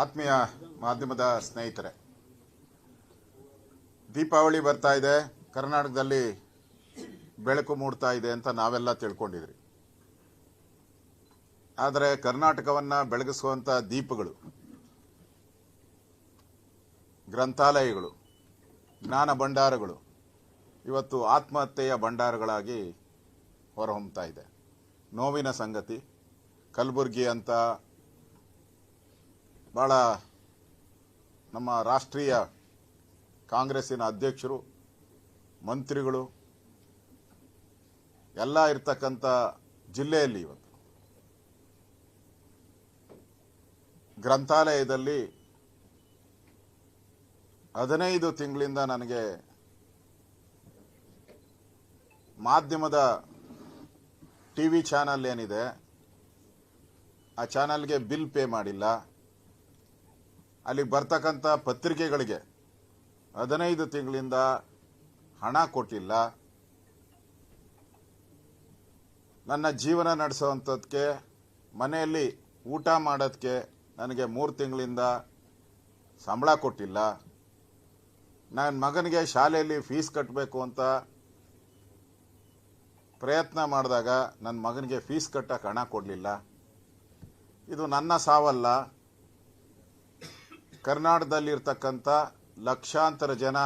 ಆತ್ಮೀಯ ಮಾಧ್ಯಮದ ಸ್ನೇಹಿತರೆ, ದೀಪಾವಳಿ ಬರ್ತಾ ಇದೆ, ಕರ್ನಾಟಕದಲ್ಲಿ ಬೆಳಕು ಮೂಡ್ತಾ ಇದೆ ಅಂತ ನಾವೆಲ್ಲ ತಿಳ್ಕೊಂಡಿದ್ರಿ. ಆದರೆ ಕರ್ನಾಟಕವನ್ನ ಬೆಳಗಿಸುವಂತ ದೀಪಗಳು, ಗ್ರಂಥಾಲಯಗಳು, ಜ್ಞಾನ ಭಂಡಾರಗಳು ಇವತ್ತು ಆತ್ಮಹತ್ಯೆಯ ಭಂಡಾರಗಳಾಗಿ ಹೊರಹೊಮ್ಮತಾ ಇದೆ. ನೋವಿನ ಸಂಗತಿ. ಕಲಬುರಗಿ ಅಂತ ಬಹಳ ನಮ್ಮ ರಾಷ್ಟ್ರೀಯ ಕಾಂಗ್ರೆಸ್ಸಿನ ಅಧ್ಯಕ್ಷರು, ಮಂತ್ರಿಗಳು ಎಲ್ಲ ಇರ್ತಕ್ಕಂಥ ಜಿಲ್ಲೆಯಲ್ಲಿ ಇವತ್ತು ಗ್ರಂಥಾಲಯದಲ್ಲಿ 15 ತಿಂಗಳಿಂದ ನನಗೆ ಮಾಧ್ಯಮದ ಟಿವಿ ಚಾನಲ್ ಏನಿದೆ ಆ ಚಾನಲ್ಗೆ ಬಿಲ್ ಪೇ ಮಾಡಿಲ್ಲ. ಅಲ್ಲಿ ಬರ್ತಕ್ಕಂಥ ಪತ್ರಿಕೆಗಳಿಗೆ 15 ತಿಂಗಳಿಂದ ಹಣ ಕೊಟ್ಟಿಲ್ಲ. ನನ್ನ ಜೀವನ ನಡೆಸುವಂಥದ್ದಕ್ಕೆ, ಮನೆಯಲ್ಲಿ ಊಟ ಮಾಡೋದಕ್ಕೆ ನನಗೆ 3 ತಿಂಗಳಿಂದ ಸಂಬಳ ಕೊಟ್ಟಿಲ್ಲ. ನನ್ನ ಮಗನಿಗೆ ಶಾಲೆಯಲ್ಲಿ ಫೀಸ್ ಕಟ್ಟಬೇಕು ಅಂತ ಪ್ರಯತ್ನ ಮಾಡಿದಾಗ ನನ್ನ ಮಗನಿಗೆ ಫೀಸ್ ಕಟ್ಟಕ್ಕೆ ಹಣ ಕೊಡಲಿಲ್ಲ. ಇದು ನನ್ನ ಸಾವಲ್ಲ. ಕರ್ನಾಟಕದಲ್ಲಿರ್ತಕ್ಕಂಥ ಲಕ್ಷಾಂತರ ಜನ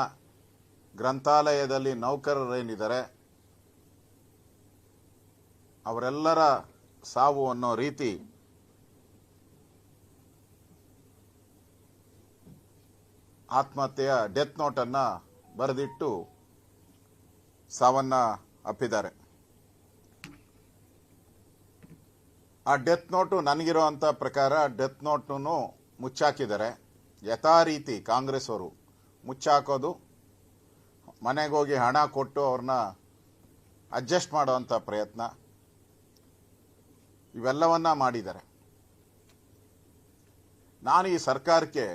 ಗ್ರಂಥಾಲಯದಲ್ಲಿ ನೌಕರರೇನಿದ್ದಾರೆ ಅವರೆಲ್ಲರ ಸಾವು ಅನ್ನೋ ರೀತಿ ಆತ್ಮಹತ್ಯೆಯ ಡೆತ್ ನೋಟನ್ನು ಬರೆದಿಟ್ಟು ಸಾವನ್ನ ಅಪ್ಪಿದ್ದಾರೆ. ಆ ಡೆತ್ ನೋಟು ನನಗಿರುವಂಥ ಪ್ರಕಾರ ಡೆತ್ ನೋಟನ್ನು ಮುಚ್ಚಾಕಿದ್ದಾರೆ. ಯಥಾ ರೀತಿ ಕಾಂಗ್ರೆಸ್ ಅವರು ಮುಚ್ಚಾಕೋದು, ಮನೆಗೆ ಹೋಗಿ ಹಣ ಕೊಟ್ಟು ಅವ್ರನ್ನ ಅಡ್ಜಸ್ಟ್ ಮಾಡುವಂಥ ಪ್ರಯತ್ನ ಇವೆಲ್ಲವನ್ನ ಮಾಡಿದ್ದಾರೆ. ನಾನು ಈ ಸರ್ಕಾರಕ್ಕೆ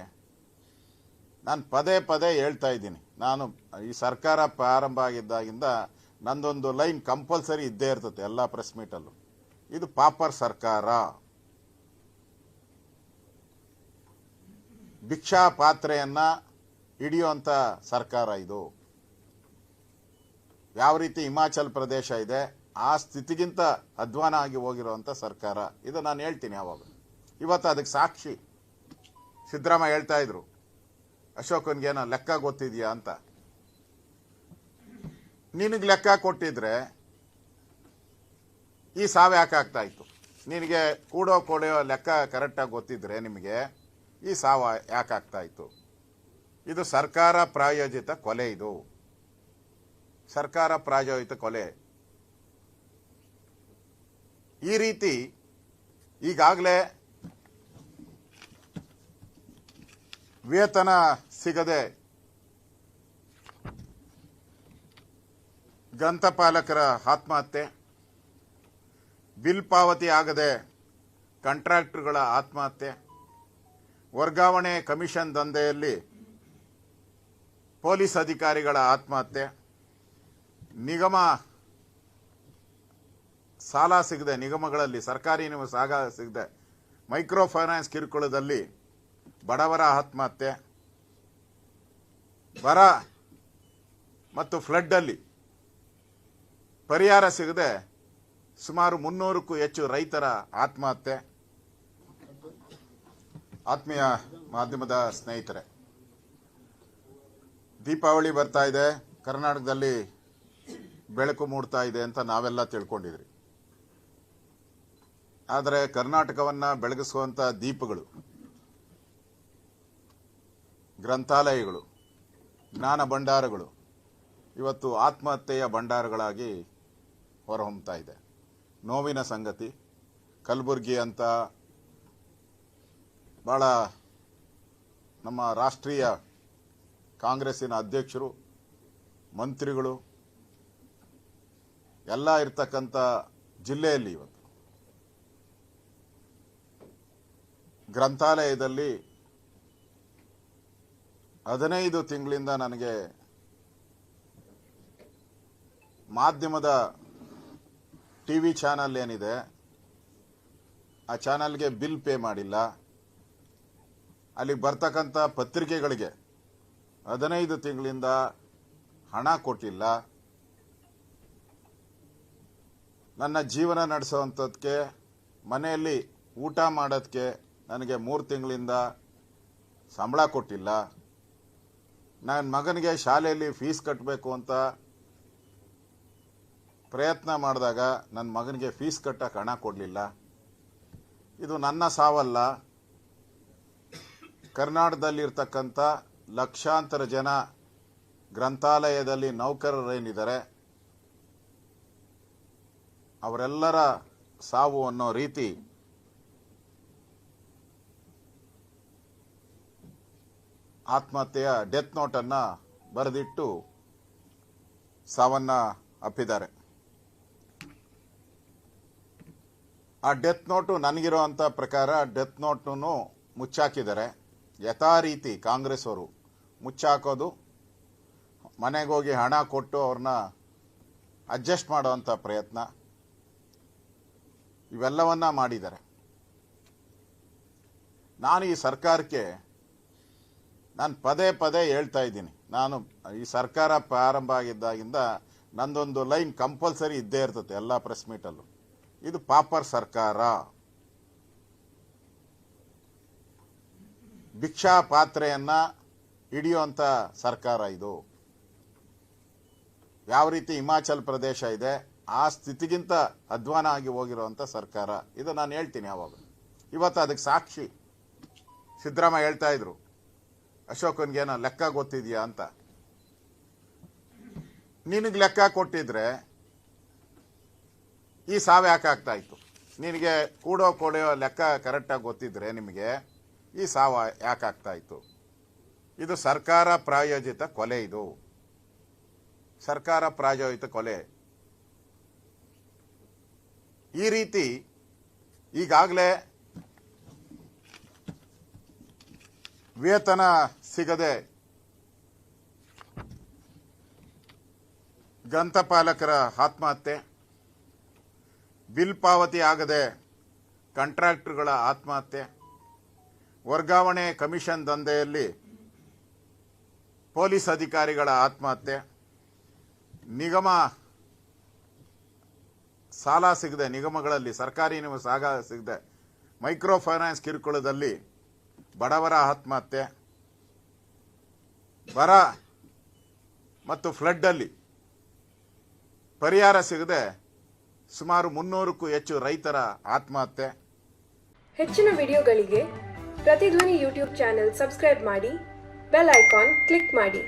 ಪದೇ ಪದೇ ಹೇಳ್ತಾ ಇದ್ದೀನಿ. ನಾನು ಈ ಸರ್ಕಾರ ಪ್ರಾರಂಭ ಆಗಿದ್ದಾಗಿಂದ ನಂದೊಂದು ಲೈನ್ ಕಂಪಲ್ಸರಿ ಇದ್ದೇ ಇರ್ತದೆ ಎಲ್ಲ ಪ್ರೆಸ್ ಮೀಟಲ್ಲೂ. ಇದು ಪಾಪರ್ ಸರ್ಕಾರ, ಭಿಕ್ಷಾ ಪಾತ್ರೆಯನ್ನ ಹಿಡಿಯುವಂತ ಸರ್ಕಾರ ಇದು. ಯಾವ ರೀತಿ ಹಿಮಾಚಲ್ ಪ್ರದೇಶ ಇದೆ ಆ ಸ್ಥಿತಿಗಿಂತ ಅಧ್ವಾನ ಆಗಿ ಹೋಗಿರುವಂತ ಸರ್ಕಾರ ಇದು. ನಾನು ಹೇಳ್ತೀನಿ ಯಾವಾಗ. ಇವತ್ತು ಅದಕ್ಕೆ ಸಾಕ್ಷಿ ಸಿದ್ದರಾಮಯ್ಯ ಹೇಳ್ತಾ ಇದ್ರು, ಅಶೋಕನ್ಗೇನೋ ಲೆಕ್ಕ ಗೊತ್ತಿದ್ಯಾ ಅಂತ. ನಿನಗೆ ಲೆಕ್ಕ ಕೊಟ್ಟಿದ್ರೆ ಈ ಸಾವು ಯಾಕೆ ಆಗ್ತಾ ಇತ್ತು? ನಿನಗೆ ಕೂಡೋ ಲೆಕ್ಕ ಕರೆಕ್ಟಾಗಿ ಗೊತ್ತಿದ್ರೆ ನಿಮಗೆ ಈ ಸಾವು ಯಾಕೆ ಆಗ್ತಾ ಇತ್ತು? ಇದು ಸರ್ಕಾರ ಪ್ರಾಯೋಜಿತ ಕೊಲೆ. ಇದು ಸರ್ಕಾರ ಪ್ರಾಯೋಜಿತ ಕೊಲೆ. ಈ ರೀತಿ ಈಗಾಗಲೇ ವೇತನ ಸಿಗದೆ ಗ್ರಂಥಪಾಲಕರ ಆತ್ಮಹತ್ಯೆ, ಬಿಲ್ ಪಾವತಿ ಆಗದೆ ಕಾಂಟ್ರಾಕ್ಟರ್ಗಳ ಆತ್ಮಹತ್ಯೆ, ವರ್ಗಾವಣೆ ಕಮಿಷನ್ ದಂಧೆಯಲ್ಲಿ ಪೊಲೀಸ್ ಅಧಿಕಾರಿಗಳ ಆತ್ಮಹತ್ಯೆ, ನಿಗಮ ಸಾಲ ಸಿಗದೆ, ನಿಗಮಗಳಲ್ಲಿ ಸರ್ಕಾರಿ ಸಾಲ ಸಿಗದೆ ಮೈಕ್ರೋ ಫೈನಾನ್ಸ್ ಕಿರುಕುಳದಲ್ಲಿ ಬಡವರ ಆತ್ಮಹತ್ಯೆ, ಬರ ಮತ್ತು ಫ್ಲಡ್ ಅಲ್ಲಿ ಪರಿಹಾರ ಸಿಗದೆ ಸುಮಾರು 300ಕ್ಕೂ ಹೆಚ್ಚು ರೈತರ ಆತ್ಮಹತ್ಯೆ. ಆತ್ಮೀಯ ಮಾಧ್ಯಮದ ಸ್ನೇಹಿತರೆ, ದೀಪಾವಳಿ ಬರ್ತಾ ಇದೆ, ಕರ್ನಾಟಕದಲ್ಲಿ ಬೆಳಕು ಮೂಡ್ತಾ ಇದೆ ಅಂತ ನಾವೆಲ್ಲ ತಿಳ್ಕೊಂಡಿದ್ರಿ. ಆದರೆ ಕರ್ನಾಟಕವನ್ನ ಬೆಳಗಿಸುವಂತ ದೀಪಗಳು, ಗ್ರಂಥಾಲಯಗಳು, ಜ್ಞಾನ ಭಂಡಾರಗಳು ಇವತ್ತು ಆತ್ಮಹತ್ಯೆಯ ಭಂಡಾರಗಳಾಗಿ ಹೊರಹೊಮ್ಮತಾ ಇದೆ. ನೋವಿನ ಸಂಗತಿ. ಕಲಬುರಗಿ ಅಂತ ಬಹಳ ನಮ್ಮ ರಾಷ್ಟ್ರೀಯ ಕಾಂಗ್ರೆಸ್ಸಿನ ಅಧ್ಯಕ್ಷರು, ಮಂತ್ರಿಗಳು ಎಲ್ಲ ಇರ್ತಕ್ಕಂಥ ಜಿಲ್ಲೆಯಲ್ಲಿ ಇವತ್ತು ಗ್ರಂಥಾಲಯದಲ್ಲಿ 15 ತಿಂಗಳಿಂದ ನನಗೆ ಮಾಧ್ಯಮದ ಟಿವಿ ಚಾನಲ್ ಏನಿದೆ ಆ ಚಾನಲ್ಗೆ ಬಿಲ್ ಪೇ ಮಾಡಿಲ್ಲ. ಅಲ್ಲಿಗೆ ಬರ್ತಕ್ಕಂಥ ಪತ್ರಿಕೆಗಳಿಗೆ 15 ತಿಂಗಳಿಂದ ಹಣ ಕೊಟ್ಟಿಲ್ಲ. ನನ್ನ ಜೀವನ ನಡೆಸೋವಂಥದ್ದಕ್ಕೆ, ಮನೆಯಲ್ಲಿ ಊಟ ಮಾಡೋದಕ್ಕೆ ನನಗೆ 3 ತಿಂಗಳಿಂದ ಸಂಬಳ ಕೊಟ್ಟಿಲ್ಲ. ನನ್ನ ಮಗನಿಗೆ ಶಾಲೆಯಲ್ಲಿ ಫೀಸ್ ಕಟ್ಟಬೇಕು ಅಂತ ಪ್ರಯತ್ನ ಮಾಡಿದಾಗ ನನ್ನ ಮಗನಿಗೆ ಫೀಸ್ ಕಟ್ಟಕ್ಕೆ ಹಣ ಕೊಡಲಿಲ್ಲ. ಇದು ನನ್ನ ಸಾವಲ್ಲ. ಕರ್ನಾಟಕದಲ್ಲಿರ್ತಕ್ಕಂಥ ಲಕ್ಷಾಂತರ ಜನ ಗ್ರಂಥಾಲಯದಲ್ಲಿ ನೌಕರರೇನಿದ್ದಾರೆ ಅವರೆಲ್ಲರ ಸಾವು ಅನ್ನೋ ರೀತಿ ಆತ್ಮಹತ್ಯೆಯ ಡೆತ್ ನೋಟನ್ನು ಬರೆದಿಟ್ಟು ಸಾವನ್ನ ಅಪ್ಪಿದ್ದಾರೆ. ಆ ಡೆತ್ ನೋಟು ನನಗಿರೋಂಥ ಪ್ರಕಾರ ಡೆತ್ ನೋಟನ್ನು ಮುಚ್ಚಾಕಿದ್ದಾರೆ. ಯಥಾ ರೀತಿ ಕಾಂಗ್ರೆಸ್ ಅವರು ಮುಚ್ಚಾಕೋದು, ಮನೆಗೆ ಹೋಗಿ ಹಣ ಕೊಟ್ಟು ಅವ್ರನ್ನ ಅಡ್ಜಸ್ಟ್ ಮಾಡುವಂಥ ಪ್ರಯತ್ನ ಇವೆಲ್ಲವನ್ನ ಮಾಡಿದ್ದಾರೆ. ನಾನು ಈ ಸರ್ಕಾರಕ್ಕೆ ಪದೇ ಪದೇ ಹೇಳ್ತಾ ಇದ್ದೀನಿ, ನಾನು ಈ ಸರ್ಕಾರ ಪ್ರಾರಂಭ ಆಗಿದ್ದಾಗಿಂದ ನಂದೊಂದು ಲೈನ್ ಕಂಪಲ್ಸರಿ ಇದ್ದೇ ಇರ್ತದೆ ಎಲ್ಲ ಪ್ರೆಸ್ ಮೀಟಲ್ಲೂ. ಇದು ಪಾಪರ್ ಸರ್ಕಾರ, ಭಿಕ್ಷಾ ಪಾತ್ರೆಯನ್ನ ಹಿಡಿಯುವಂಥ ಸರ್ಕಾರ ಇದು. ಯಾವ ರೀತಿ ಹಿಮಾಚಲ್ ಪ್ರದೇಶ ಇದೆ ಆ ಸ್ಥಿತಿಗಿಂತ ಅಧ್ವಾನ ಆಗಿ ಹೋಗಿರುವಂಥ ಸರ್ಕಾರ ಇದು. ನಾನು ಹೇಳ್ತೀನಿ ಯಾವಾಗ. ಇವತ್ತು ಅದಕ್ಕೆ ಸಾಕ್ಷಿ ಸಿದ್ದರಾಮಯ್ಯ ಹೇಳ್ತಾ ಇದ್ರು, ಅಶೋಕನ್ಗೇನೋ ಲೆಕ್ಕ ಗೊತ್ತಿದೆಯಾ ಅಂತ. ನಿನಗೆ ಲೆಕ್ಕ ಕೊಟ್ಟಿದ್ರೆ ಈ ಸಾವು ಯಾಕೆ ಆಗ್ತಾ ಇತ್ತು? ನಿನಗೆ ಕೂಡೋ ಲೆಕ್ಕ ಕರೆಕ್ಟಾಗಿ ಗೊತ್ತಿದ್ರೆ ನಿಮಗೆ ಈ ಸಾವು ಯಾಕೆ ಆಗ್ತಾ ಇತ್ತು? ಇದು ಸರ್ಕಾರ ಪ್ರಾಯೋಜಿತ ಕೊಲೆ. ಇದು ಸರ್ಕಾರ ಪ್ರಾಯೋಜಿತ ಕೊಲೆ. ಈ ರೀತಿ ಈಗಾಗಲೇ ವೇತನ ಸಿಗದೆ ಗ್ರಂಥಪಾಲಕರ ಆತ್ಮಹತ್ಯೆ, ಬಿಲ್ ಪಾವತಿ ಆಗದೆ ಕಾಂಟ್ರಾಕ್ಟರ್ಗಳ ಆತ್ಮಹತ್ಯೆ, ವರ್ಗಾವಣೆ ಕಮಿಷನ್ ದಂಧೆಯಲ್ಲಿ ಪೊಲೀಸ್ ಅಧಿಕಾರಿಗಳ ಆತ್ಮಹತ್ಯೆ, ನಿಗಮ ಸಾಲ ಸಿಗದೆ, ನಿಗಮಗಳಲ್ಲಿ ಸರ್ಕಾರಿ ಸಾಲ ಸಿಗದೆ ಮೈಕ್ರೋ ಫೈನಾನ್ಸ್ ಕಿರುಕುಳದಲ್ಲಿ ಬಡವರ ಆತ್ಮಹತ್ಯೆ, ಬರ ಮತ್ತು ಫ್ಲಡ್ಡಲ್ಲಿ ಪರಿಹಾರ ಸಿಗದೆ ಸುಮಾರು 300ಕ್ಕೂ ಹೆಚ್ಚು ರೈತರ ಆತ್ಮಹತ್ಯೆ. ಹೆಚ್ಚಿನ ವಿಡಿಯೋಗಳಿಗೆ ಪ್ರತಿಧ್ವನಿ ಯೂಟ್ಯೂಬ್ ಚಾನೆಲ್ ಸಬ್ಸ್ಕ್ರೈಬ್ ಮಾಡಿ, ಬೆಲ್ ಐಕಾನ್ ಕ್ಲಿಕ್ ಮಾಡಿ.